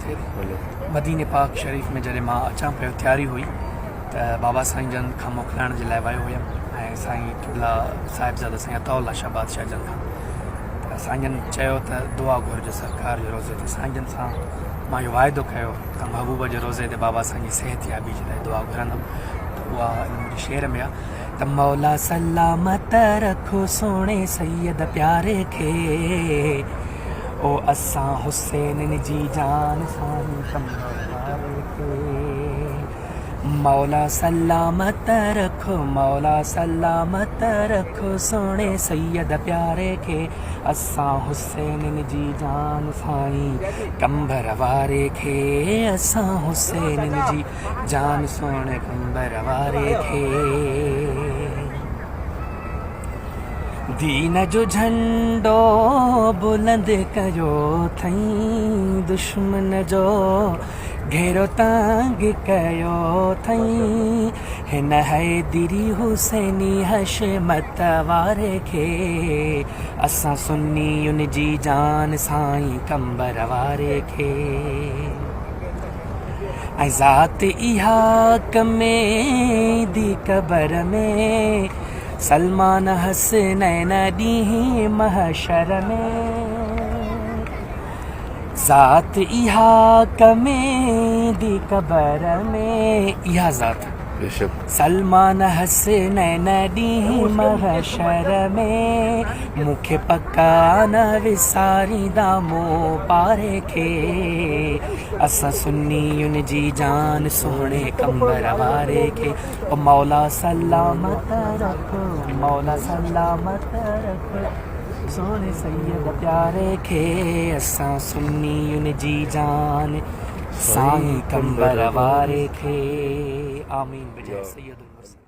थिए मदीने पाक शरीफ़ में जॾहिं मां अचां पियो तयारी हुई त बाबा साईं जन खां मोकिलाइण जे लाइ वियो हुयमि ऐं साईं क़िबला साहिबज़ादा साईं अताउल्ला शाह बादशाह जन खां त साईं जन चयो त दुआ घुरिजो सरकार जे रोज़े ते साईं जन सां मां इहो वाइदो कयो त महबूब जे रोज़े ते बाबा साईं जी सिहत याबी जे लाइ दुआ घुरंदुमि त उहा मुंहिंजे शेर में आहे त मौला सलामत रखो सोणे सैयद प्यारे खे ओ असां हुसैन जी जान साईं कमरे खे मौला सलामत रखो सोणे सैयद प्यारे खे असां हुसैन जी जान साईं कंबर वारे खे असां हुसैन जी जान सोणे कंबर वारे खे दीन जो झंडो बुलंद कयो थई दुश्मन जो घेरो तांग कयो थई हिन हैदरी हुसैनी हशमत वारे खे असां सुन्नी जी जान साईं कंबर वारे खे ऐं ज़ात इहा कमे दी कबर में सलमान हसनैन ॾींहुं महशर में ज़ात इहा कमे दी कबर में इहा ज़ात सलमान हसनैन ॾींहुं महशर में मूंखे पका न विसारींदा मूं पारे खे असां सुन्नी जी जान सोणे कंबर वारे खे ओ मौला सलामत रखो सोणे सैयद प्यारे खे असां सुन्नी जी जान साईं कंबर वारे खे आमीन बिजय सैयदुल मुरसलीन।